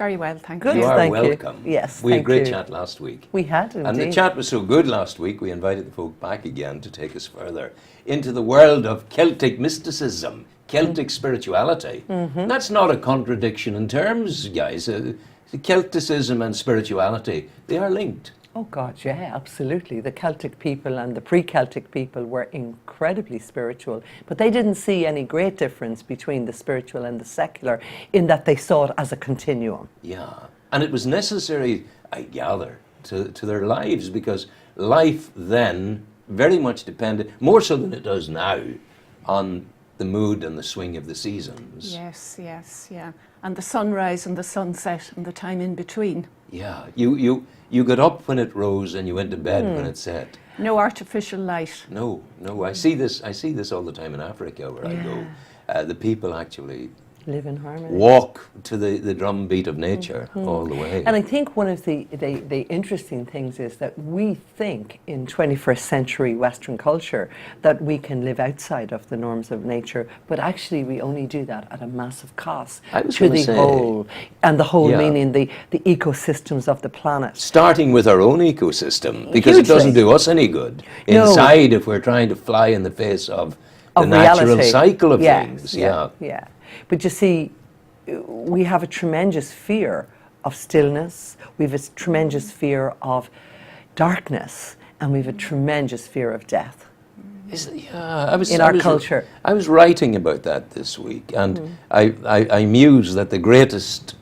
Very well, thank Good, you. You are thank welcome. you. Yes, We had a thank great you. chat last week. We had, indeed. And the chat was so good last week, we invited the folk back again to take us further into the world of Celtic mysticism, Celtic spirituality. That's not a contradiction in terms, guys. Celticism and spirituality, they are linked. Oh God, yeah, absolutely. The Celtic people and the pre-Celtic people were incredibly spiritual, but they didn't see any great difference between the spiritual and the secular in that they saw it as a continuum. Yeah, and it was necessary, I gather, to their lives, because life then very much depended, more so than it does now, on the mood and the swing of the seasons. Yes, yeah. And the sunrise and the sunset and the time in between. Yeah, you got up when it rose and you went to bed when it set. No artificial light. No, I see this all the time in Africa where I go. The people actually Live in harmony. walk to the drum beat of nature all the way. And I think one of the interesting things is that we think in 21st century Western culture that we can live outside of the norms of nature, but actually we only do that at a massive cost I was to gonna the say, whole, and the whole yeah. meaning the ecosystems of the planet. Starting with our own ecosystem, because it Hugely. doesn't do us any good No. inside if we're trying to fly in the face of the Of natural reality. cycle of Yeah, things. yeah. But you see, we have a tremendous fear of stillness, we have a tremendous fear of darkness, and we have a tremendous fear of death. I was, In I our was- culture. I was writing about that this week, and I mused that the greatest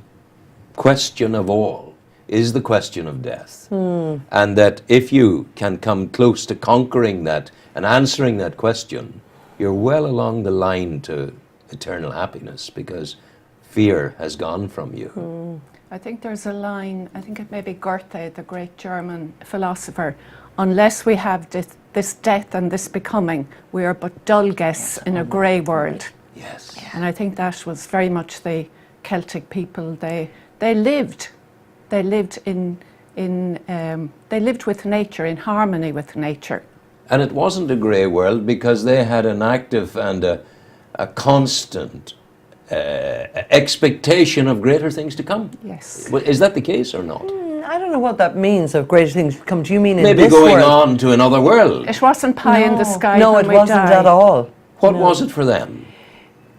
question of all is the question of death. And that if you can come close to conquering that and answering that question, you're well along the line to eternal happiness, because fear has gone from you. I think there's a line, I think it may be Goethe, the great German philosopher, unless we have this death and this becoming, we are but dull guests in a grey world. Yes. And I think that was very much the Celtic people. They lived they lived with nature, in harmony with nature. And it wasn't a grey world, because they had an active and a constant expectation of greater things to come. Yes. Is that the case or not? I don't know what that means, of greater things to come. Do you mean in Maybe this going world? on to another world. It wasn't pie in the sky. No, when it we wasn't die. at all. What was it for them?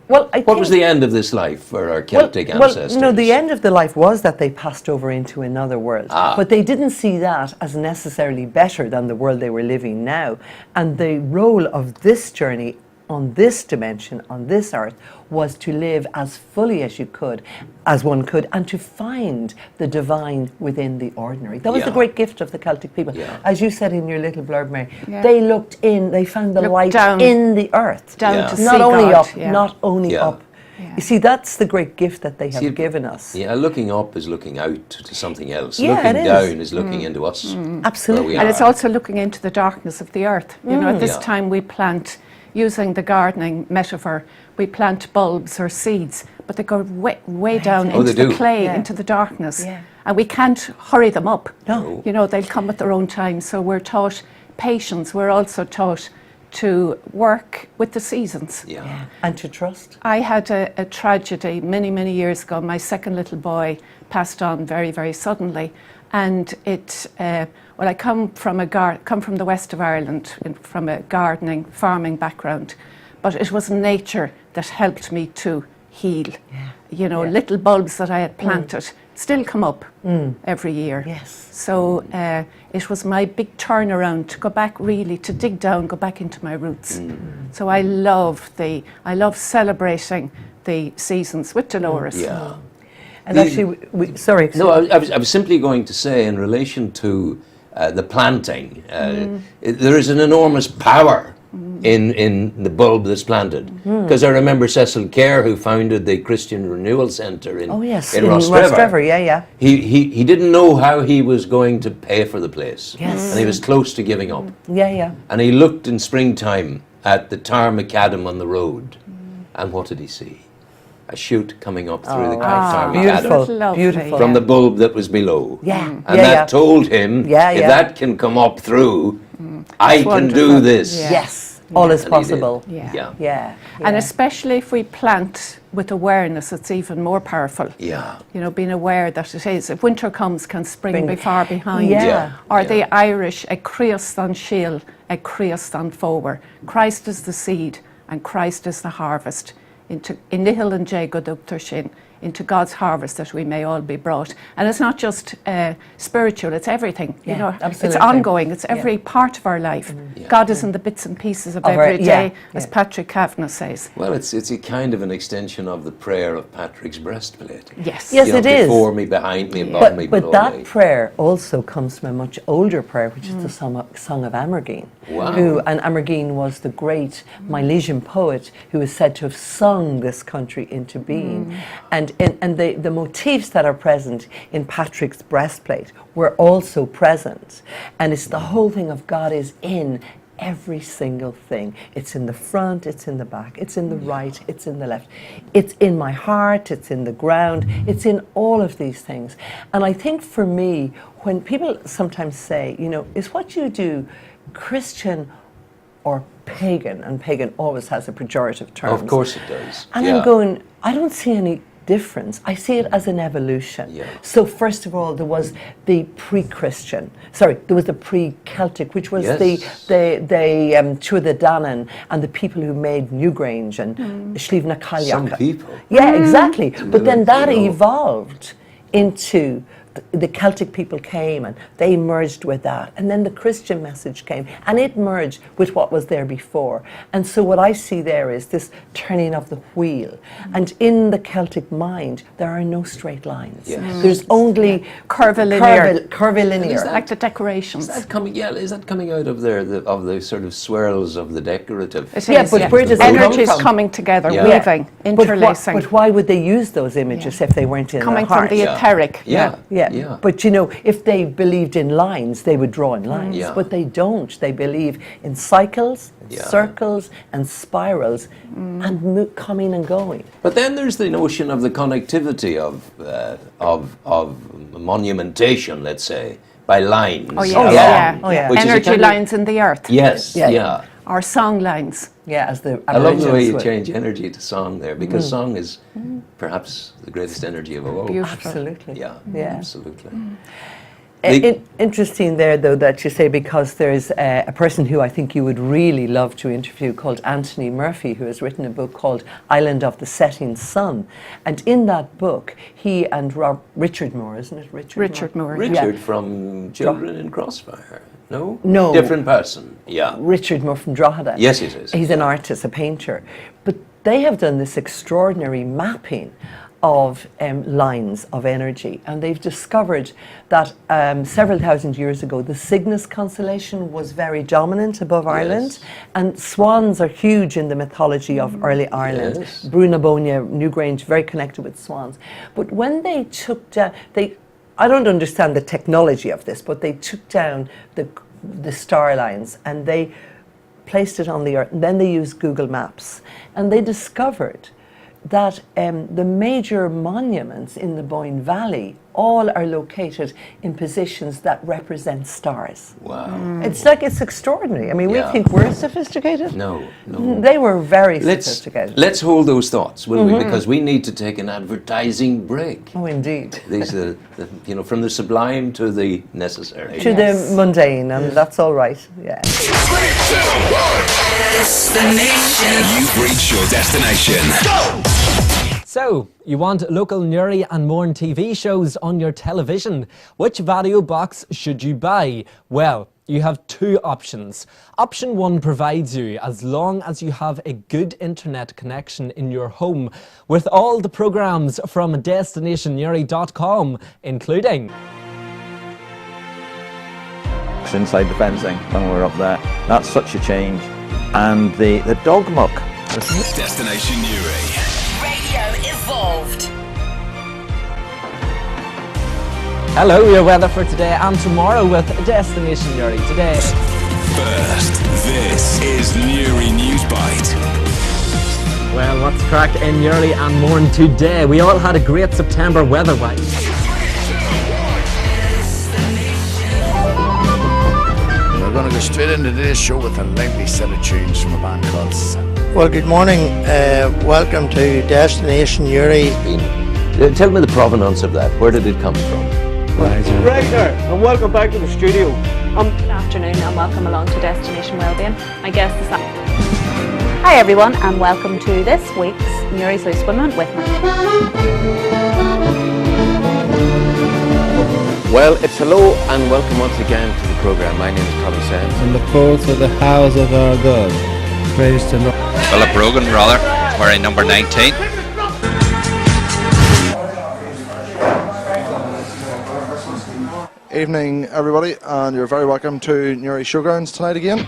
Well, What was the end of this life for our Celtic ancestors? Well, no, the end of the life was that they passed over into another world. But they didn't see that as necessarily better than the world they were living now. And the role of this journey on this dimension, on this earth, was to live as fully as you could, as one could, and to find the divine within the ordinary. That was the great gift of the Celtic people. Yeah. As you said in your little blurb, Mary, Yeah. they looked in, they found the Looked light down. in the earth. Down Yeah. to see Not only God. up, Yeah. not only Yeah. up. Yeah. You see, that's the great gift that they have See, given us. Yeah, looking up is looking out to something else. Yeah, looking it is. down is looking into us. Absolutely. Where we And are. it's also looking into the darkness of the earth. You know, at this Yeah. time we plant, using the gardening metaphor, we plant bulbs or seeds, but they go way down Oh, into they the do. clay, Yeah. into the darkness. Yeah. And we can't hurry them up. No. You know, they'll come at their own time. So we're taught patience. We're also taught to work with the seasons. Yeah. And to trust. I had a tragedy many years ago. My second little boy passed on very suddenly, and I come from the west of Ireland, from a gardening, farming background, but it was nature that helped me to heal. You know, little bulbs that I had planted still come up every year. Yes. So it was my big turnaround to go back, really to dig down, go back into my roots. So I love celebrating the seasons with Dolores. Yeah. And actually, sorry. No, I was simply going to say, in relation to the planting, there is an enormous power in the bulb that's planted. Because I remember Cecil Kerr, who founded the Christian Renewal Centre in Rostrevor, yeah. He didn't know how he was going to pay for the place. Yes. And he was close to giving up. Yeah. And he looked in springtime at the tar macadam on the road. And what did he see? A shoot coming up through the tar macadam Beautiful, beautiful. from the bulb that was below. Yeah. And that told him, Yeah, if yeah. that can come up through, I can do wonderful. this. Yeah. Yes. All is And he did. possible. Yeah. Yeah. Yeah. And yeah. especially if we plant with awareness, it's even more powerful. Yeah. You know, being aware that it is. If winter comes, can spring be far behind. Yeah. Yeah. Or Yeah. the Irish, a creos an shiel, a creos an forward. Christ is the seed and Christ is the harvest. Into Inihil and Jay Godukter Shin, into God's harvest that we may all be brought. And it's not just spiritual, it's everything. Yeah, you know, absolutely. it's ongoing, it's every part of our life. Yeah. God is in the bits and pieces of Of our- every day, yeah, as yeah. Patrick Kavanagh says. Well, it's a kind of an extension of the prayer of Patrick's breastplate. Yes. Yes, You know, it is. Before me, behind me, above me, But below that me. prayer also comes from a much older prayer, which is the Song of Amergine. Wow. And Amergine was the great Milesian poet who is said to have sung this country into being. And the motifs that are present in Patrick's breastplate were also present. And it's the whole thing of God is in every single thing. It's in the front, it's in the back, it's in the right, it's in the left. It's in my heart, it's in the ground, it's in all of these things. And I think for me, when people sometimes say, you know, is what you do Christian or pagan? And pagan always has a pejorative term. Of course it does. And Yeah. I'm going, I don't see any difference. I see it as an evolution. Yeah. So first of all, there was the pre-Christian. There was the pre-Celtic, which was Yes. the Tuatha Danann and the people who made Newgrange and Slieve na Caileach. Some people. Yeah, exactly. But then that you know. evolved into the Celtic people came and they merged with that. And then the Christian message came and it merged with what was there before. And so what I see there is this turning of the wheel. And in the Celtic mind, there are no straight lines. Yes. There's only Curvilinear. curvilinear. Like the decorations. Is that coming out of the sort of swirls of the decorative? It Yeah, is, but where does it energy is come from? coming together, Yeah. weaving, interlacing, But why would they use those images if they weren't in coming their heart? from the Yeah. etheric. Yeah. Yeah. But you know, if they believed in lines, they would draw in lines. Yeah. But they don't. They believe in cycles, Yeah. circles, and spirals, and coming and going. But then there's the notion of the connectivity of monumentation, let's say, by lines. Oh, yes. Oh, along, yeah. Oh, yeah. which is a Energy kind of- lines in the earth. Yes, Yeah. yeah. Or song lines. Yeah, as the I love the way Aborigines you would. change energy to song there, because song is perhaps the greatest energy of all. Beautiful. Absolutely. Yeah, Yeah. absolutely. Interesting there, though, that you say, because there's a person who I think you would really love to interview called Anthony Murphy, who has written a book called Island of the Setting Sun. And in that book, he and Richard Moore, isn't it? Richard Moore. Richard from Children in Crossfire. No? No. Different person. Yeah. Richard Moore from Drogheda. Yes, it is. He's an artist, a painter. But they have done this extraordinary mapping of lines of energy, and they've discovered that several thousand years ago the Cygnus constellation was very dominant above Ireland, and swans are huge in the mythology of early Ireland. Yes. Brunabonia, Newgrange, very connected with swans. But when they took down, I don't understand the technology of this, but they took down the star lines and they placed it on the earth, and then they used Google Maps, and they discovered that the major monuments in the Boyne Valley all are located in positions that represent stars. Wow. It's extraordinary. I mean, Yeah. we think we're sophisticated. No, no. They were very sophisticated. Let's hold those thoughts, will we? Because we need to take an advertising break. Oh, indeed. These are, from the sublime to the necessary. To the mundane, and that's all right. Yeah. You've reached your destination. So, you want local Newry and Mourne TV shows on your television? Which video box should you buy? Well, you have two options. Option 1 provides you as long as you have a good internet connection in your home, with all the programmes from destinationnewry.com, including inside the fencing when we were up there. That's such a change. And the dog muck. Destination Newry. Radio evolved. Hello, your weather for today and tomorrow with Destination Newry. Today, First, this is Newry News Bite. well, what's cracked in Newry and Mourne today? We all had a great September weather-wise. We're going to go straight into today's show with a lively set of tunes from a band called Well, good morning. Welcome to Destination Uri. Tell me the provenance of that. Where did it come from? Right there, and welcome back to the studio. Good afternoon and welcome along to Destination Wellbeing. My guest is... Hi everyone and welcome to this week's Nuri's Loose Women with me. Well, it's hello and welcome once again to the programme. My name is Tommy Sands. And the fourth of the house of our God. Praise the Lord. Philip Rogan, rather, wearing number 19. Evening, everybody, and you're very welcome to Newry Showgrounds tonight again.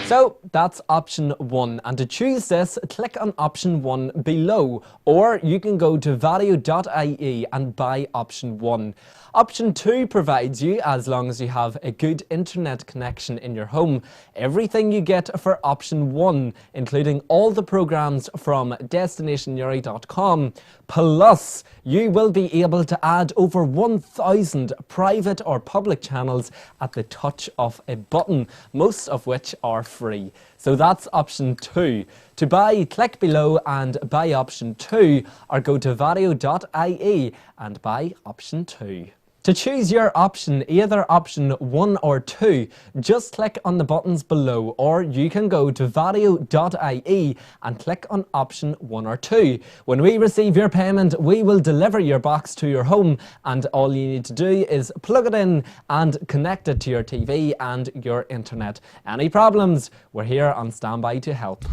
So that's option 1, and to choose this, click on option 1 below, or you can go to vario.ie and buy option 1. Option 2 provides you, as long as you have a good internet connection in your home, everything you get for option 1, including all the programmes from destinationnuri.com, plus you will be able to add over 1,000 private or public channels at the touch of a button, most of which are free. So that's option 2. To buy, click below and buy option 2, or go to vario.ie and buy option 2. To choose your option, either option 1 or 2, just click on the buttons below, or you can go to vario.ie and click on option 1 or 2. When we receive your payment, we will deliver your box to your home, and all you need to do is plug it in and connect it to your TV and your internet. Any problems, we're here on standby to help.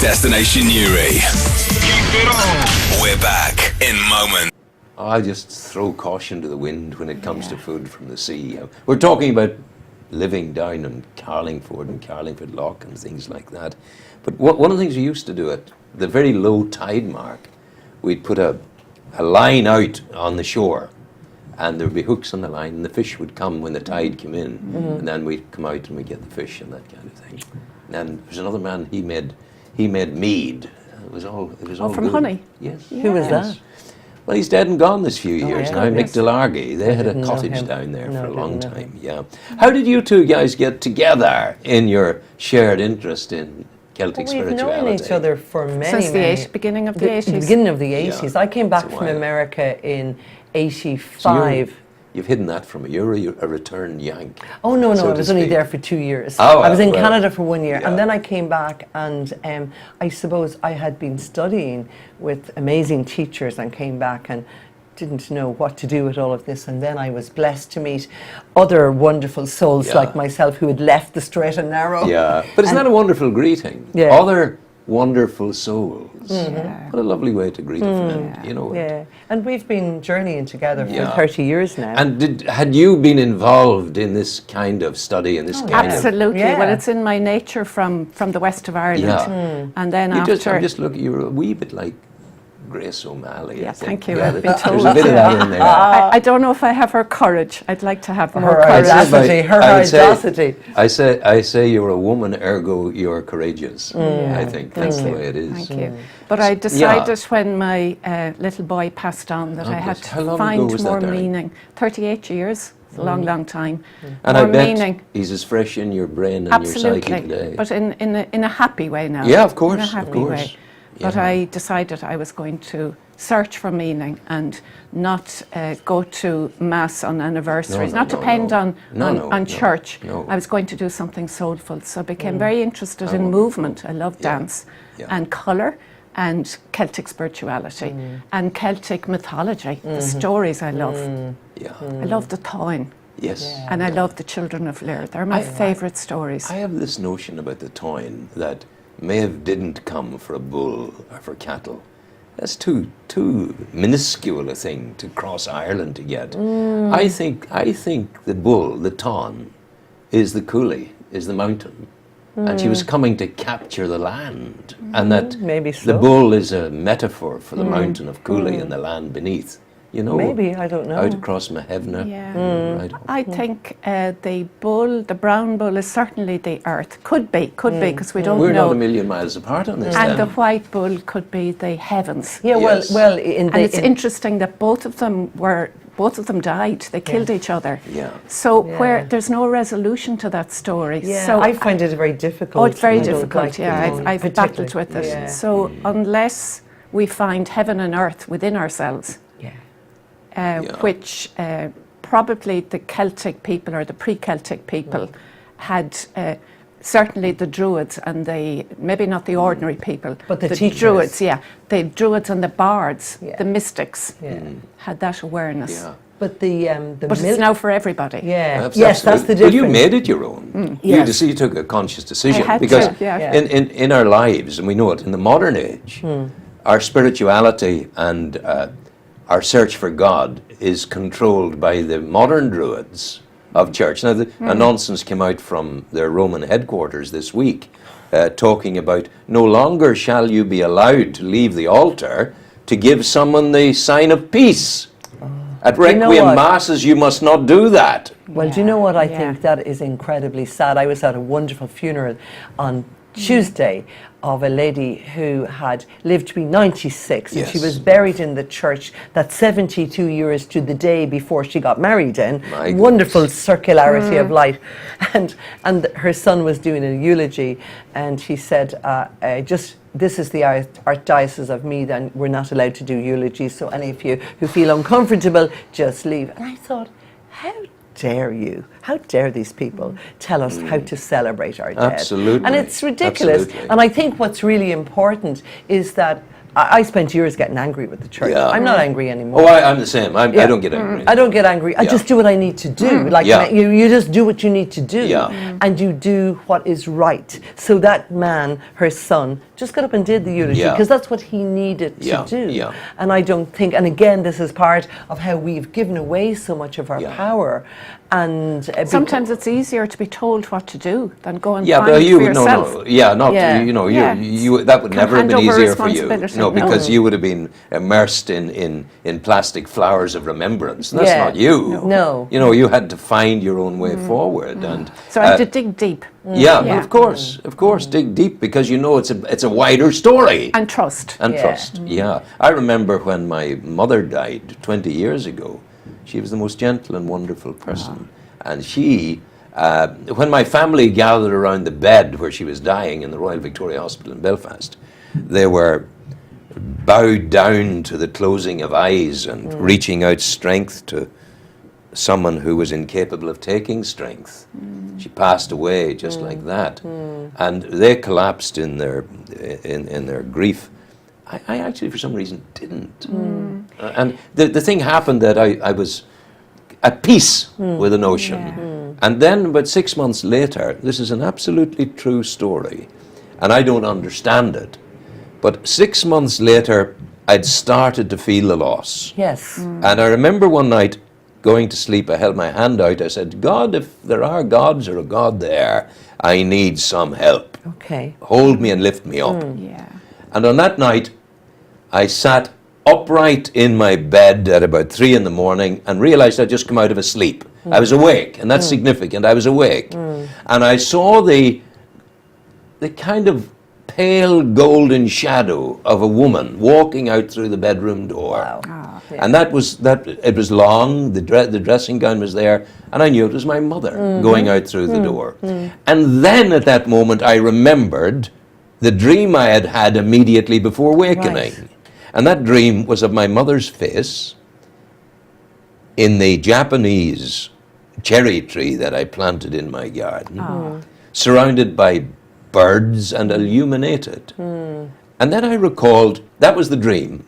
Destination Newry. We're back in moment. I just throw caution to the wind when it comes to food from the sea. We're talking about living down in Carlingford and Carlingford Loch and things like that. But one of the things we used to do at the very low tide mark, we'd put a line out on the shore, and there'd be hooks on the line, and the fish would come when the tide came in, and then we'd come out and we'd get the fish and that kind of thing. And there's another man, he made mead. It was all from good. honey? Yes. Yeah. Who was that? Well, he's dead and gone this few years now. Mick Yes. Delargy. They had a didn't know cottage him. down there No, for a long didn't know time. Yeah. How did you two guys get together in your shared interest in Celtic We've spirituality? known each other for many, Since the many beginning of the 80s. The beginning of the 80s. Yeah, I came back it's a from while. America in So 85. you've hidden that from me. You're a returned Yank. Oh, no, so I to was only speak. there for 2 years. Oh, I was in well, Canada for 1 year, yeah. and then I came back, and I suppose I had been studying with amazing teachers and came back and didn't know what to do with all of this, and then I was blessed to meet other wonderful souls Yeah. like myself who had left the straight and narrow. Yeah, but isn't that a wonderful greeting? Yeah. Other wonderful souls. Yeah. What a lovely way to greet a friend, you know. Yeah, and we've been journeying together for Yeah. 30 years now. And had you been involved in this kind of study and this kind of... Absolutely. Yeah. Well, it's in my nature from the west of Ireland. Yeah. And then I'm after... just looking, you were a wee bit like Grace O'Malley. I Yeah, think. thank you. Yeah, I've been told. there's a bit of that in there. I don't know if I have her courage. I'd like to have more Her courage. audacity, her I would say- audacity. I say you're a woman, ergo you're courageous. I think that's the way it is. Thank you. But I decided when my little boy passed on that I had How to long ago find was that, more Darren? meaning. 38 years. It's a long, long time. And more I bet meaning. he's as fresh in your brain and your psyche Absolutely. today. But in a happy way now. Yeah, of course, In a of happy course. way. But Yeah. I decided I was going to search for meaning and not go to mass on anniversaries, not depend on church. no. I was going to do something soulful. So I became very interested in movement. I love dance and colour and Celtic spirituality and Celtic mythology, the stories I love. Yeah. I love the Táin. Yes. And I love the Children of Lear. They're my favourite stories. I have this notion about the Táin that Maeve didn't come for a bull or for cattle. That's too minuscule a thing to cross Ireland to get. I think the bull, the Táin, is the Coye, is the mountain. And she was coming to capture the land. And that Maybe the so. bull is a metaphor for the mountain of Coye and the land beneath. You know, maybe, I don't know. Out across Mahevna. Yeah. Right. I think the bull, the brown bull, is certainly the earth. Could be, because we don't We're know. not a million miles apart on this. And then. the white bull could be the heavens. Yeah, Yes. well, And it's interesting that both of them died. They killed each other. Yeah. So where there's no resolution to that story. yeah, So I find it very difficult. Oh, it's very I don't difficult. like Yeah, the one I've battled particularly. with it. Yeah. So unless we find heaven and earth within ourselves, which probably the Celtic people or the pre-Celtic people had. Certainly the Druids and maybe not the ordinary people, but the teachers. Druids, the Druids and the bards, the mystics, had that awareness. Yeah. But it's now for everybody. Yeah. Yes, Yes, that's the difference. Well, you made it your own. You took a conscious decision. I had because to, in our lives, and we know it in the modern age, our spirituality and our search for God is controlled by the modern Druids of church. Now, a nonsense came out from their Roman headquarters this week, talking about no longer shall you be allowed to leave the altar to give someone the sign of peace. At Requiem Masses, you must not do that. Well, do you know what I think? That is incredibly sad. I was at a wonderful funeral on Tuesday of a lady who had lived to be 96, and she was buried in the church that's 72 years to the day before she got married in. Wonderful circularity of life. And her son was doing a eulogy, and he said, this is the Archdiocese of Meath, and we're not allowed to do eulogies, so any of you who feel uncomfortable, just leave. And I thought, how dare you? How dare these people tell us how to celebrate our dead? Absolutely. And it's ridiculous. Absolutely. And I think what's really important is that I spent years getting angry with the church. Yeah. I'm not angry anymore. Oh, I'm the same. I don't get angry. I don't get angry. I just do what I need to do. Like you just do what you need to do, and you do what is right. So that man, her son, just got up and did the eulogy because that's what he needed to do. Yeah. And I don't think. And again, this is part of how we've given away so much of our power. And sometimes it's easier to be told what to do than go and but find you for yourself. You that would never have been easier for you. No, because you would have been immersed in plastic flowers of remembrance. And that's not you. No. You know, you had to find your own way forward. And so I had to dig deep. Well, of course, dig deep, because you know it's a wider story. And trust. I remember when my mother died 20 years ago. She was the most gentle and wonderful person. And she, when my family gathered around the bed where she was dying in the Royal Victoria Hospital in Belfast, they were bowed down to the closing of eyes and reaching out strength to someone who was incapable of taking strength. She passed away just like that. And they collapsed in their grief. I actually, for some reason, didn't. And the thing happened that I was at peace with the notion. And then about 6 months later, this is an absolutely true story, and I don't understand it, but 6 months later, I'd started to feel the loss. Yes. And I remember one night going to sleep, I held my hand out, I said, God, if there are gods or a God there, I need some help. Okay. Hold me and lift me up. And on that night, I sat upright in my bed at about 3 in the morning and realized I'd just come out of a sleep. I was awake, and that's significant. I was awake. And I saw the kind of pale golden shadow of a woman walking out through the bedroom door. Wow. And it was long, the dressing gown was there, and I knew it was my mother going out through the door. And then at that moment I remembered the dream I had had immediately before awakening. Right. And that dream was of my mother's face in the Japanese cherry tree that I planted in my garden, surrounded by birds and illuminated. And then I recalled, that was the dream.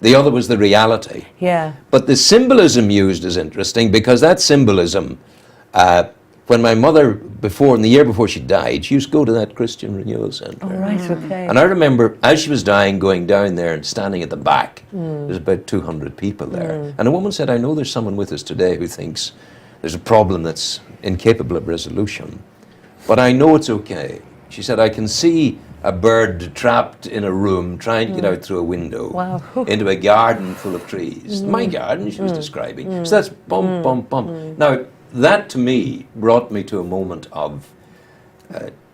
The other was the reality. Yeah. But the symbolism used is interesting, because that symbolism, when my mother, in the year before she died, she used to go to that Christian Renewal Centre. Oh, right, okay. And I remember, as she was dying, going down there and standing at the back. There's about 200 people there. And a woman said, I know there's someone with us today who thinks there's a problem that's incapable of resolution, but I know it's okay. She said, I can see a bird trapped in a room trying to get out through a window Wow. into a garden full of trees. My garden, she was describing. So that's bump, bump, bump. Now, that to me brought me to a moment of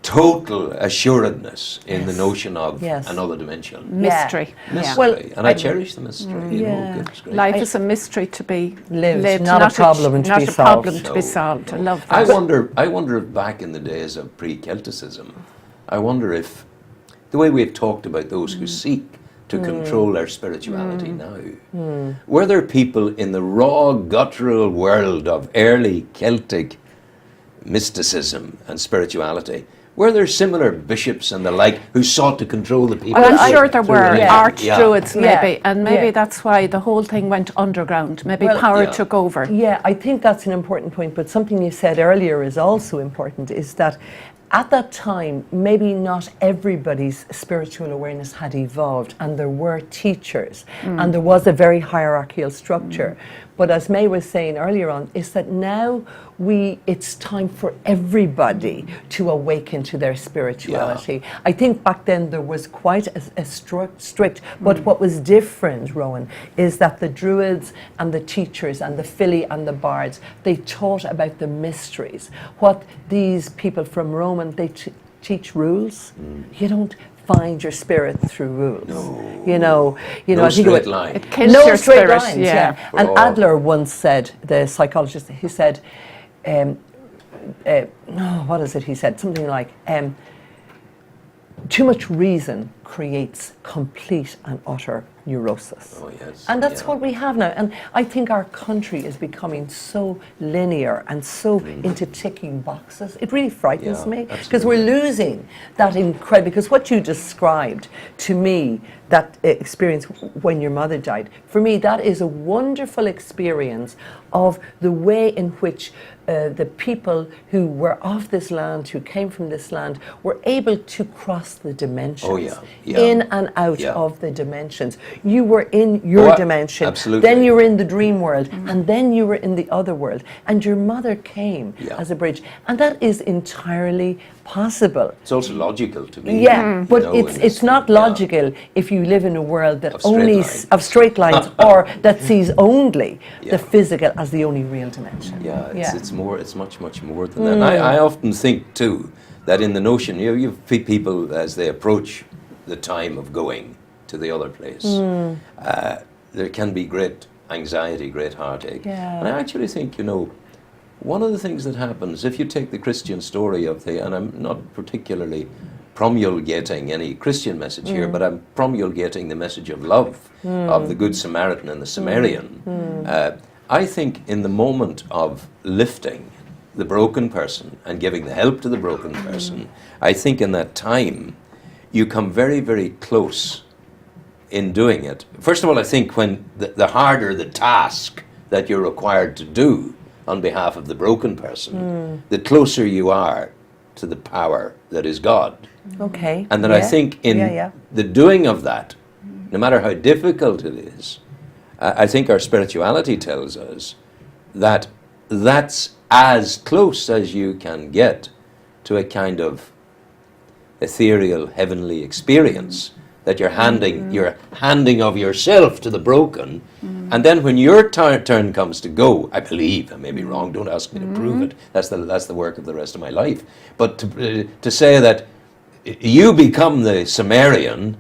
total assuredness in the notion of another dimension. Mystery. Mystery. Well, and I cherish the mystery. You know, goodness gracious. Life is a mystery to be lived, not a problem to be solved. Not a problem to be solved. I love that. I wonder if back in the days of pre-Celticism, I wonder if the way we've talked about those who seek to control their spirituality now, were there people in the raw, guttural world of early Celtic mysticism and spirituality, were there similar bishops and the like who sought to control the people? Well, I'm sure there were arch-druids maybe, and maybe that's why the whole thing went underground. Maybe power took over. Yeah, I think that's an important point, but something you said earlier is also important, is that at that time, maybe not everybody's spiritual awareness had evolved, and there were teachers, and there was a very hierarchical structure. But as May was saying earlier on, is that now it's time for everybody to awaken to their spirituality. I think back then there was quite a strict, but what was different, Rowan, is that the Druids and the teachers and the Fili and the bards, they taught about the mysteries. What these people from Rome, they teach rules. You don't find your spirit through rules. No straight line. It kills no your straight spirit. lines. Yeah. And Adler once said, the psychologist, he said, what is it? He said something like, too much reason creates complete and utter neurosis. Oh, yes. And that's what we have now. And I think our country is becoming so linear and so into ticking boxes. It really frightens me, because we're losing that incredible, because what you described to me, that experience when your mother died, for me that is a wonderful experience of the way in which the people who were of this land, who came from this land, were able to cross the dimensions, in and out of the dimensions. You were in your dimension, absolutely. Then you were in the dream world, and then you were in the other world, and your mother came as a bridge, and that is entirely possible. It's also logical to me. But it's not logical if you live in a world that of straight lines or that sees only the physical as the only real dimension. It's much more than that. And I often think too that in the notion, you have people as they approach the time of going to the other place, there can be great anxiety, great heartache. And I actually think, one of the things that happens, if you take the Christian story of and I'm not particularly promulgating any Christian message here, but I'm promulgating the message of love of the Good Samaritan and the Samaritan. I think in the moment of lifting the broken person and giving the help to the broken person, I think in that time you come very, very close in doing it. First of all, I think when the harder the task that you're required to do on behalf of the broken person, the closer you are to the power that is God. Okay. And then I think in the doing of that, no matter how difficult it is, I think our spirituality tells us that that's as close as you can get to a kind of ethereal, heavenly experience, that you're handing of yourself to the broken, and then when your turn comes to go, I believe, I may be wrong, don't ask me to prove it, that's the work of the rest of my life, but to say that you become the Samaritan,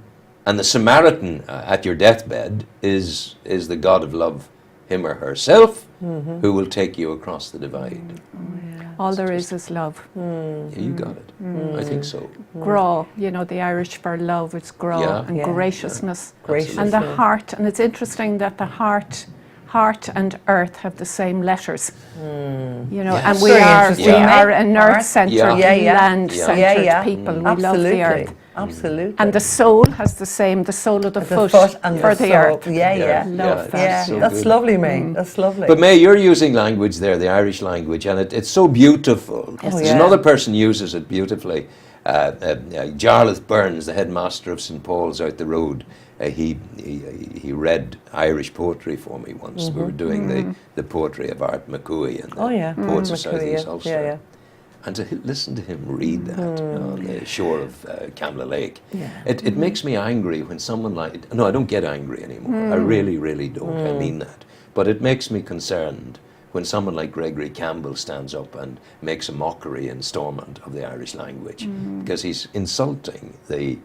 and the Samaritan at your deathbed is the God of love, him or herself, who will take you across the divide. All there is love. Yeah, you got it. I think so. Gra, the Irish for love, it's gra, and graciousness. And the heart, and it's interesting that the heart and earth have the same letters. And we are an earth-centered, land-centered people. We love the earth. Absolutely. And the soul has the soul of the foot and for the earth. Love that. So that's good. lovely, May. That's lovely. But May, you're using language there, the Irish language, and it's so beautiful. There's another person uses it beautifully. Jarlath Burns, the headmaster of St. Paul's out the road, he read Irish poetry for me once. We were doing the poetry of Art McCoy and the Poets of South East Ulster. And to listen to him read that on the shore of Camla Lake, Yeah. it makes me angry when someone like... No, I don't get angry anymore. I really, really don't. I mean that. But it makes me concerned when someone like Gregory Campbell stands up and makes a mockery in Stormont of the Irish language, because he's insulting the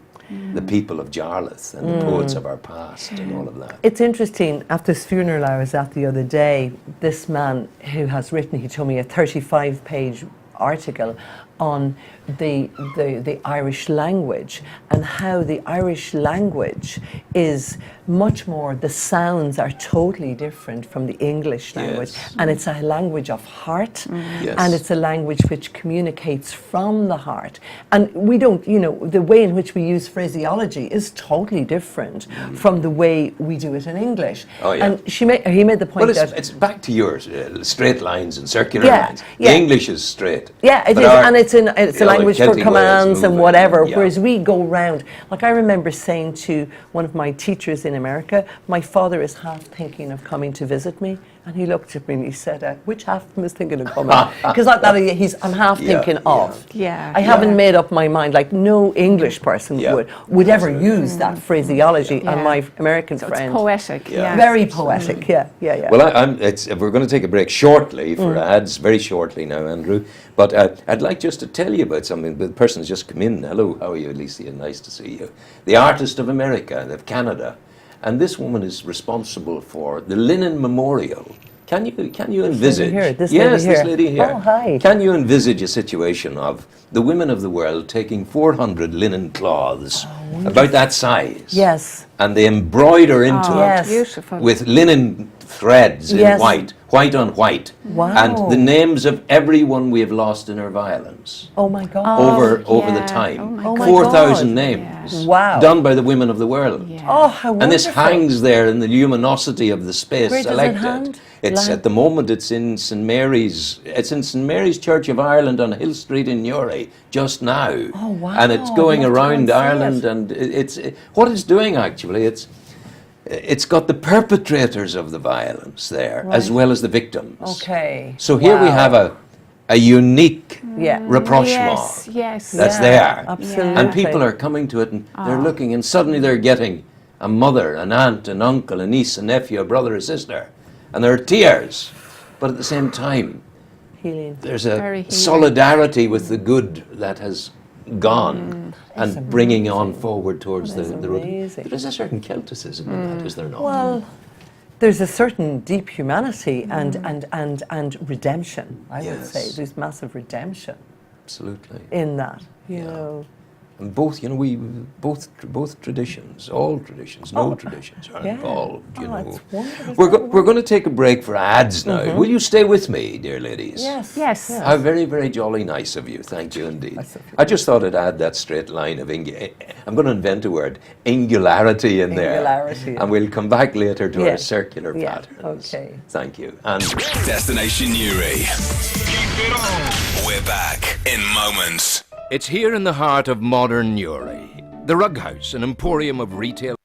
people of Jarlath and the poets of our past and all of that. It's interesting, at this funeral I was at the other day, this man who has written, he told me, a 35-page article on the Irish language and how the Irish language is much more, the sounds are totally different from the English language, and it's a language of heart, and it's a language which communicates from the heart. And we don't, you know, the way in which we use phraseology is totally different from the way we do it in English. Oh, yeah. And he made the point that it's back to yours, straight lines and circular Yeah, lines. yeah. The English is straight. Yeah, it But is, our- and it's a language for Celtic way is commands and moving, whatever, yeah. whereas we go round. Like I remember saying to one of my teachers in America, my father is half thinking of coming to visit me, and he looked at me and he said, which half of him is thinking of coming? Because I'm half thinking of. Yeah. I haven't made up my mind, like no English person would ever use that phraseology, and my American So friend. it's poetic, yeah. Very poetic, yeah. Well, we're going to take a break shortly for ads, very shortly now, Andrew. But I'd like just to tell you about something. The person's just come in. Hello, how are you, Alicia? Nice to see you. The Artist of America, of Canada. And this woman is responsible for the Linen Memorial. Can you envisage? This lady here. Oh, hi. Can you envisage a situation of the women of the world taking 400 linen cloths, about that size? Yes. And they embroider into it beautiful. with linen threads in white on white. Wow. And the names of everyone we have lost in our violence. Oh my God. Over the time. Oh my 4,000 God. names. Yeah. Wow. Done by the women of the world. Yeah. Oh, how wonderful. And this hangs there in the luminosity of the space Where does it selected. hang? It's at the moment it's in St Mary's. It's in St Mary's Church of Ireland on Hill Street in Newry just now. Oh wow! And it's going I'd love to around go and see Ireland, it. and what it's doing actually, it's got the perpetrators of the violence there as well as the victims. Okay. So here we have a unique Yeah. rapprochement Yes. that's there. Absolutely. And people are coming to it and they're looking, and suddenly they're getting a mother, an aunt, an uncle, a niece, a nephew, a brother, a sister. And there are tears. But at the same time, Healing. there's Very a healing. solidarity with the good that has gone and bringing on forward towards the road. amazing. There is a certain Celticism in that, is there not? Well, there's a certain deep humanity and redemption. I would say there's massive redemption Absolutely. in that. You know. And both, you know, both traditions, all traditions, no traditions are involved, you know. It's wonderful. We're going to take a break for ads now. Will you stay with me, dear ladies? Yes. How very, very jolly nice of you. Thank you indeed. I just thought I'd add that straight line of, I'm going to invent a word, angularity in there. Angularity. And we'll come back later to our circular Yeah. patterns. Okay. Thank you. And Destination Newry. Keep it on. We're back in moments. It's here in the heart of modern Newry. The Rug House, an emporium of retail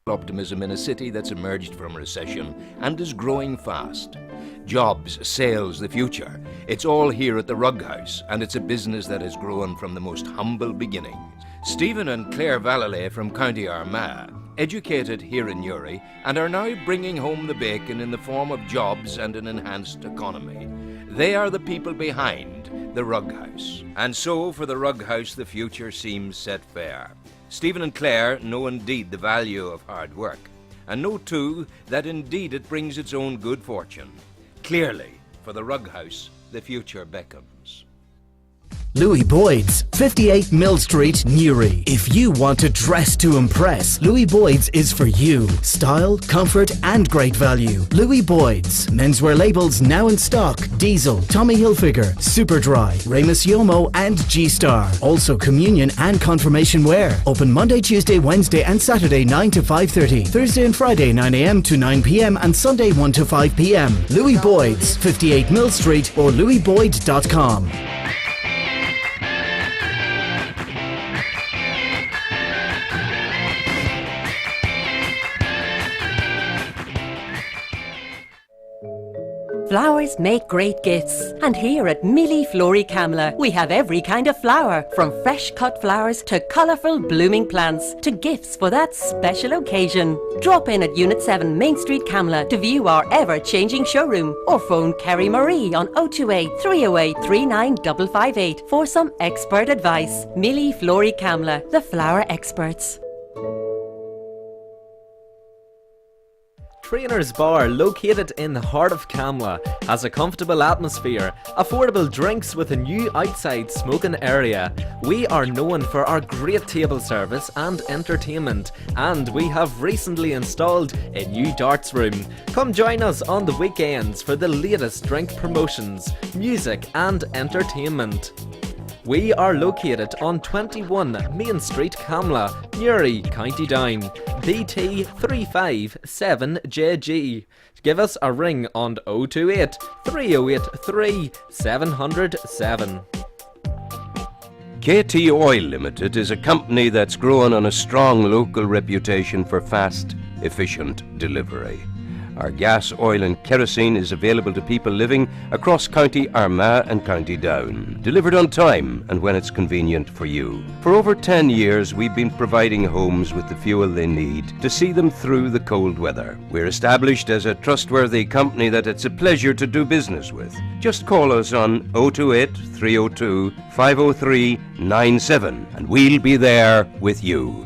optimism in a city that's emerged from recession and is growing fast. Jobs, sales, the future. It's all here at the Rug House, and it's a business that has grown from the most humble beginnings. Stephen and Claire Vallely from County Armagh, educated here in Newry, and are now bringing home the bacon in the form of jobs and an enhanced economy. They are the people behind the Rug House. And so, for the Rug House, the future seems set fair. Stephen and Claire know indeed the value of hard work, and know too that indeed it brings its own good fortune. Clearly, for the Rug House, the future beckons. Louis Boyd's, 58 Mill Street, Newry. If you want to dress to impress, Louis Boyd's is for you. Style, comfort and great value. Louis Boyd's. Menswear labels now in stock. Diesel, Tommy Hilfiger, Superdry, Ramus Yomo and G-Star. Also communion and confirmation wear. Open Monday, Tuesday, Wednesday and Saturday 9 to 5:30. Thursday and Friday 9 a.m. to 9 p.m. and Sunday 1 to 5 p.m. Louis Boyd's, 58 Mill Street or louisboyd.com. Flowers make great gifts, and here at Millie Flory Camla we have every kind of flower, from fresh cut flowers to colourful blooming plants to gifts for that special occasion. Drop in at Unit 7 Main Street Camla to view our ever-changing showroom, or phone Kerry Marie on 028 308 39558 for some expert advice. Millie Flory Camla, the flower experts. Trainer's Bar, located in the heart of Camla, has a comfortable atmosphere, affordable drinks with a new outside smoking area. We are known for our great table service and entertainment, and we have recently installed a new darts room. Come join us on the weekends for the latest drink promotions, music and entertainment. We are located on 21 Main Street, Camla, Newry, County Down, BT 357JG. Give us a ring on 028 308 3707. KT Oil Limited is a company that's grown on a strong local reputation for fast, efficient delivery. Our gas, oil and kerosene is available to people living across County Armagh and County Down, delivered on time and when it's convenient for you. For over 10 years we've been providing homes with the fuel they need to see them through the cold weather. We're established as a trustworthy company that it's a pleasure to do business with. Just call us on 028 302 503 97 and we'll be there with you.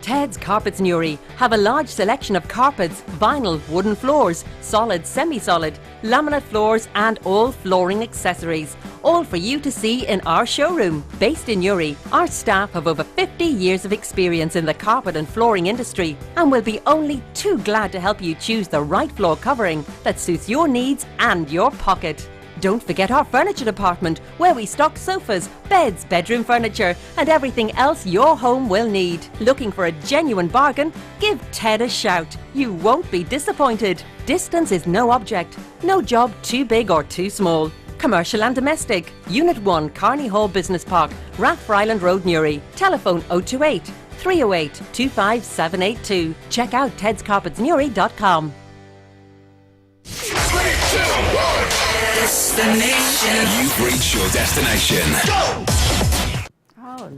Ted's Carpets Newry have a large selection of carpets, vinyl, wooden floors, solid, semi-solid, laminate floors and all flooring accessories, all for you to see in our showroom. Based in Newry, our staff have over 50 years of experience in the carpet and flooring industry and will be only too glad to help you choose the right floor covering that suits your needs and your pocket. Don't forget our furniture department, where we stock sofas, beds, bedroom furniture and everything else your home will need. Looking for a genuine bargain? Give Ted a shout. You won't be disappointed. Distance is no object. No job too big or too small. Commercial and domestic. Unit 1, Carney Hall Business Park, Rathford Island Road, Newry. Telephone 028 308 25782. Check out tedscarpetsnewry.com. Destination. You've reached your destination. Go!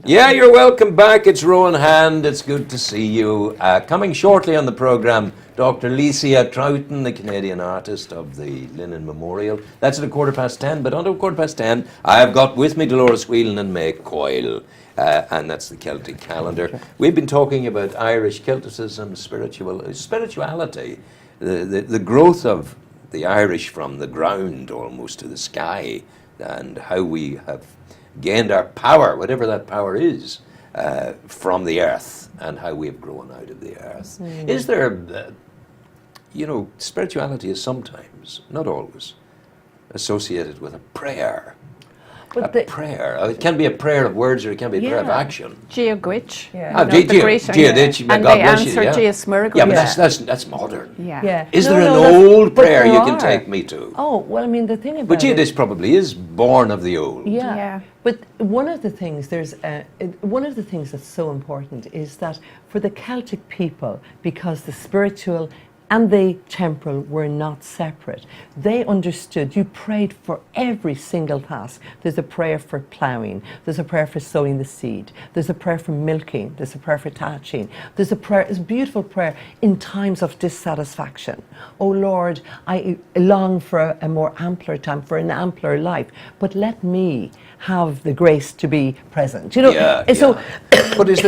Yeah, you're welcome back. It's Rowan Hand. It's good to see you. Coming shortly on the programme, Dr. Licia Troughton, the Canadian artist of the Linen Memorial. That's at 10:15, but until 10:15, I have got with me Dolores, Whelan and May Coye. And that's the Celtic calendar. We've been talking about Irish Celticism, spirituality, the growth of the Irish from the ground almost to the sky, and how we have gained our power, whatever that power is, from the earth, and how we have grown out of the earth. Is there, spirituality is sometimes, not always, associated with a prayer. But a prayer. It can be a prayer of words or it can be a prayer of action. Geogwich. Yeah, and they answer Geosmurgal. Yeah, but that's modern. Yeah. Is there an old prayer you can take me to? Oh, well, I mean, the thing about But Geodich probably is born of the old. Yeah. But one of the things that's so important is that for the Celtic people, because the spiritual and the temporal were not separate. They understood, you prayed for every single task. There's a prayer for ploughing, there's a prayer for sowing the seed, there's a prayer for milking, there's a prayer for thatching, there's a beautiful prayer in times of dissatisfaction. Oh Lord, I long for a more ampler time, for an ampler life, but let me have the grace to be present. So but is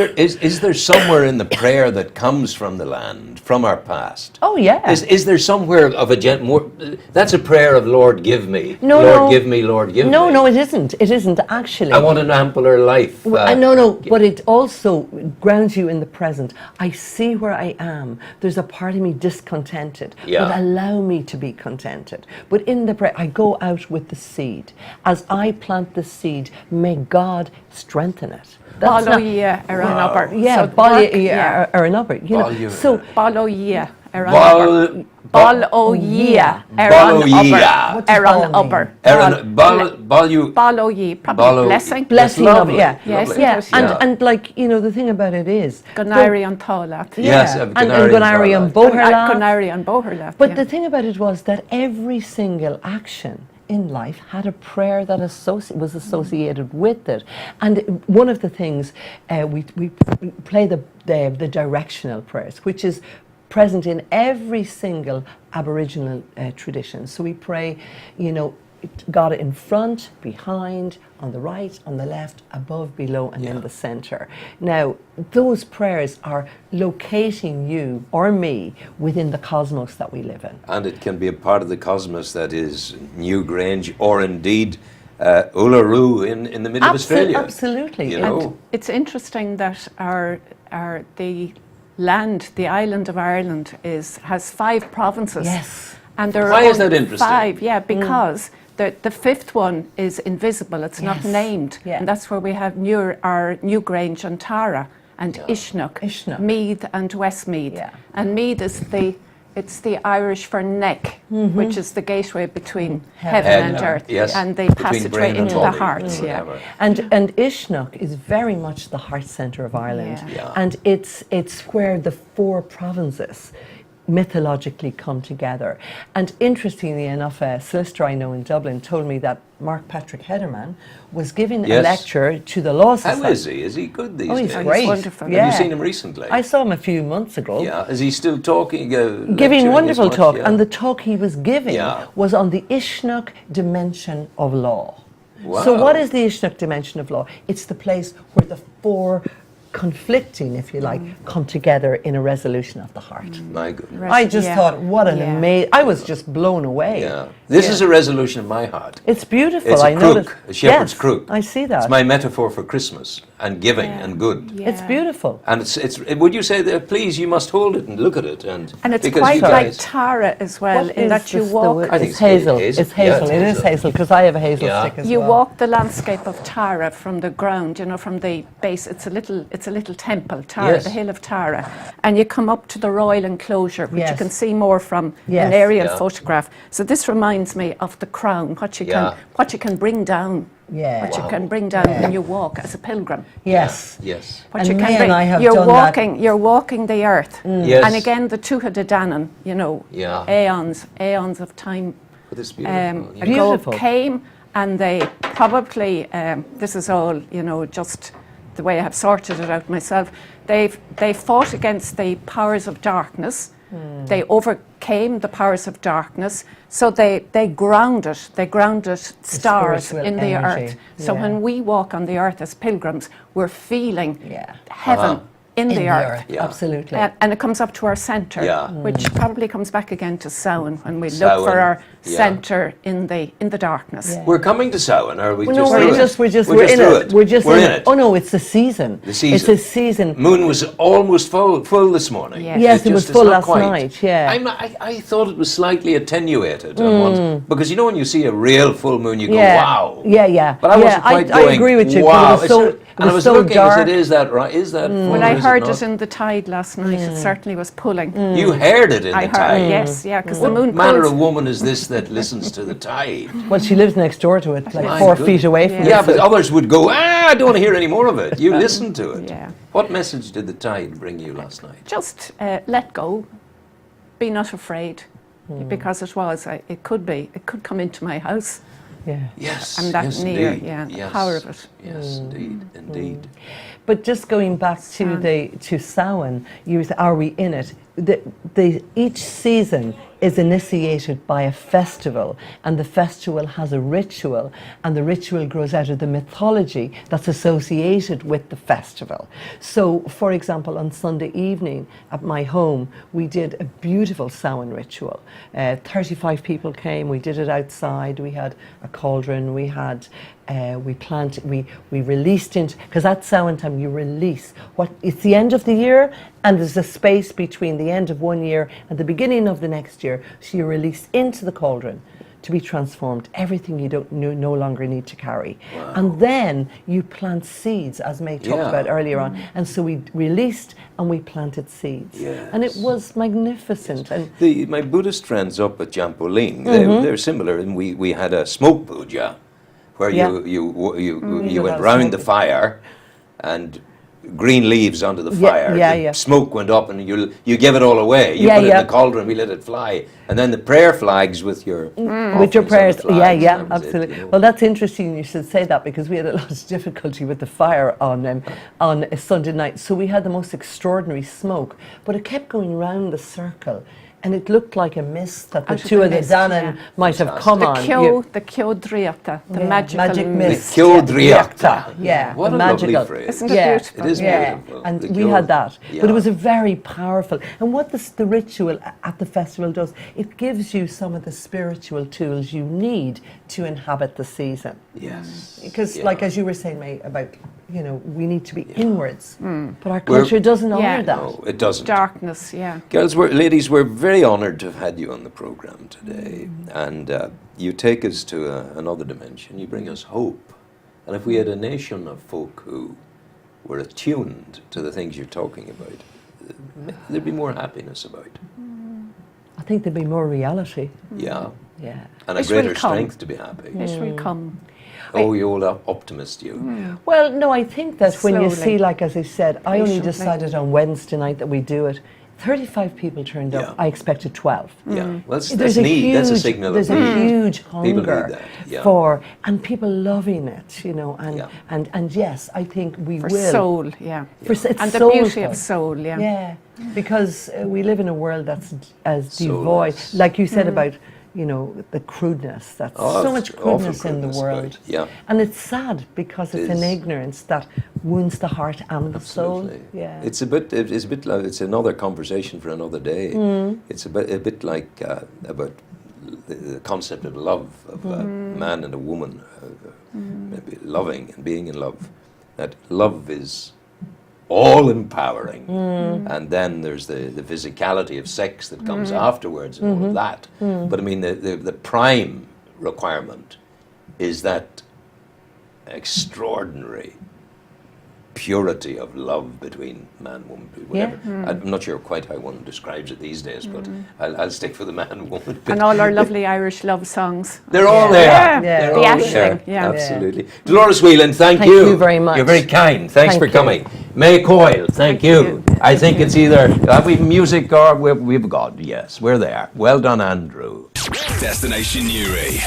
there somewhere in the prayer that comes from the land, from our past? Oh yeah. Is there somewhere of more? That's a prayer of Lord, give me. Give me, Lord, give me. No, it isn't. It isn't actually. I want an ampler life. But it also grounds you in the present. I see where I am. There's a part of me discontented, but allow me to be contented. But in the prayer, I go out with the seed. As I plant the seed, may God strengthen it. Baloia ar an obair. Yeah, Baloia ar an obair. So Ball o Yea. Ball o Yea. Eran Uber. Ball o Yea. Probably blessing. Blessing of, yeah. Yes, yeah. And like, you know, the thing about it is... Gunari on Tala. Yes, and Gunari on Boherla. Gunari on Boherla. But the thing about it was that every single action in life had a prayer that was associated with it. And one of the things, we play the directional prayers, which is present in every single Aboriginal tradition. So we pray, you know, God in front, behind, on the right, on the left, above, below, and in the centre. Now, those prayers are locating you or me within the cosmos that we live in. And it can be a part of the cosmos that is Newgrange or indeed Uluru in the middle of Australia. Absolutely. You know? And it's interesting that the land, the island of Ireland, has 5 provinces. Yes. And there Why are is that interesting? 5, because the 5th one is invisible, it's not named. Yeah. And that's where we have our Newgrange and Tara and Ishnuk, Meath and Westmeath. Yeah. And Meath is the Irish for neck, which is the gateway between heaven and earth. Yes. And the Between passageway brain and into the body, heart. whatever. And Ishnuk is very much the heart centre of Ireland. Yeah. And it's where the 4 provinces mythologically come together. And interestingly enough, a solicitor I know in Dublin told me that Mark Patrick Hederman was giving a lecture to the Law Society. How is he? Is he good these days? He's great. He's wonderful. Yeah. Have you seen him recently? I saw him a few months ago. Yeah. Is he still talking? Giving wonderful talk. Yeah. And the talk he was giving was on the Ishnuk dimension of law. Wow. So what is the Ishnuk dimension of law? It's the place where the 4 conflicting, if you like, come together in a resolution of the heart. My goodness. I just thought, what an amazing... I was just blown away. Yeah. This is a resolution of my heart. It's beautiful. It's I a know crook, a shepherd's crook. I see that. It's my metaphor for Christmas and giving and good. Yeah. It's beautiful. And would you say that, please, you must hold it and look at it. And it's quite like Tara as well, in that you walk... I think it's hazel. It's hazel. It is hazel, because I have a hazel stick as well. You walk the landscape of Tara from the ground, you know, from the base. It's a little temple, Tara, the hill of Tara. And you come up to the royal enclosure, which you can see more from an aerial photograph. So this reminds me of the crown, what you can bring down. What you can bring down when you walk as a pilgrim. Yes. Yes. What you can bring. You're walking the earth. Yes. And again, the Tuatha De Danann, you know, aeons of time ago came, and they probably, this is all, you know, just the way I have sorted it out myself, they fought against the powers of darkness. They overcame the powers of darkness, so they grounded stars in the earth. So when we walk on the earth as pilgrims, we're feeling heaven in the earth. Absolutely. And it comes up to our centre, which probably comes back again to Samhain when we look for our centre in the darkness. We're coming to Samhain, are we? We're in it. Oh no, it's the season. The season. It's the season. Moon was almost full this morning. Yes, it was full last night. Yeah. I thought it was slightly attenuated, because you know when you see a real full moon, you go, wow. Yeah. But I wasn't quite going, I agree with you. Wow. It was so so looking, dark. I said, is that right? Is that full? When I heard it in the tide last night, it certainly was pulling. You heard it in the tide? Yes, because the moon What manner of woman is this that listens to the tide? Well, she lives next door to it, like 4 feet away from it. Yeah, but others would go, I don't want to hear any more of it. You listen to it. Yeah. What message did the tide bring you last night? Just let go. Be not afraid. Because it could come into my house. Yeah. Yes. I'm that near. Indeed. The power of it. Yes, indeed. But just going back to Samhain, are we in it? Each season is initiated by a festival, and the festival has a ritual, and the ritual grows out of the mythology that's associated with the festival. So, for example, on Sunday evening at my home, we did a beautiful Samhain ritual. 35 people came. We did it outside. We had a cauldron. We had we released into, because at Samhain time you release it's the end of the year, and there's a space between the end of one year and the beginning of the next year, so you release into the cauldron to be transformed. Everything you don't no longer need to carry. And then you plant seeds, as May talked about earlier on. And so we released and we planted seeds. And it was magnificent. And my Buddhist friends up at Jampolin, they're similar, and we had a smoke puja where you went round the fire and green leaves onto the fire. The smoke went up, and you give it all away. You put it in the cauldron, we let it fly, and then the prayer flags with your prayers. Absolutely. It, Well, that's interesting. You should say that, because we had a lot of difficulty with the fire on a Sunday night. So we had the most extraordinary smoke, but it kept going round the circle. And it looked like a mist that the two of the Danann might have come on. The Coye Driata, the magic mist. The Coye Driata. What a magical lovely phrase. Isn't it beautiful? It is beautiful. And we had that. But it was a very powerful. And what the ritual at the festival does, it gives you some of the spiritual tools you need to inhabit the season. Yes. Because, like as you were saying, May, about, we need to be inwards. But our culture doesn't honour that. No, it doesn't. Darkness, Girls, ladies, we're very honoured to have had you on the programme today. And you take us to another dimension. You bring us hope. And if we had a nation of folk who were attuned to the things you're talking about, there'd be more happiness about it. I think there'd be more reality. Yeah. And a It greater will come. strength to be happy. It will come. Oh, you old optimist, you. Well, no, I think that when you Slowly. see, like as I said, I only Patiently. decided on Wednesday night that we do it. 35 people turned up. I expected 12. Yeah, well, that's There's a need. huge, That's a signal there's of a need. huge People need hunger that, for, and people loving it, and yes, I think we For will. soul, For, it's and the soulful. beauty of soul, Yeah, because we live in a world that's as devoid, Soulless. like you said about, the crudeness. That's so much crudeness in the world. And it's sad because it's an ignorance that wounds the heart and the soul. Yeah. It's a bit like, it's another conversation for another day. It's a bit like about the concept of love, of a man and a woman, maybe loving and being in love. That love is all empowering, and then there's the physicality of sex that comes afterwards and all of that. But I mean, the prime requirement is that extraordinary purity of love between man and woman, whatever. I'm not sure quite how one describes it these days, but I'll stick for the man and woman bit. And all our lovely Irish love songs. They're all there. The They're all ashling, there. Absolutely. Dolores Whelan, thank you. Thank you very much. You're very kind. Thanks Thank for you. coming. May Coye, thank you. I think it's either have we music or we've got, yes, we're there. Well done, Andrew. Destination Newry.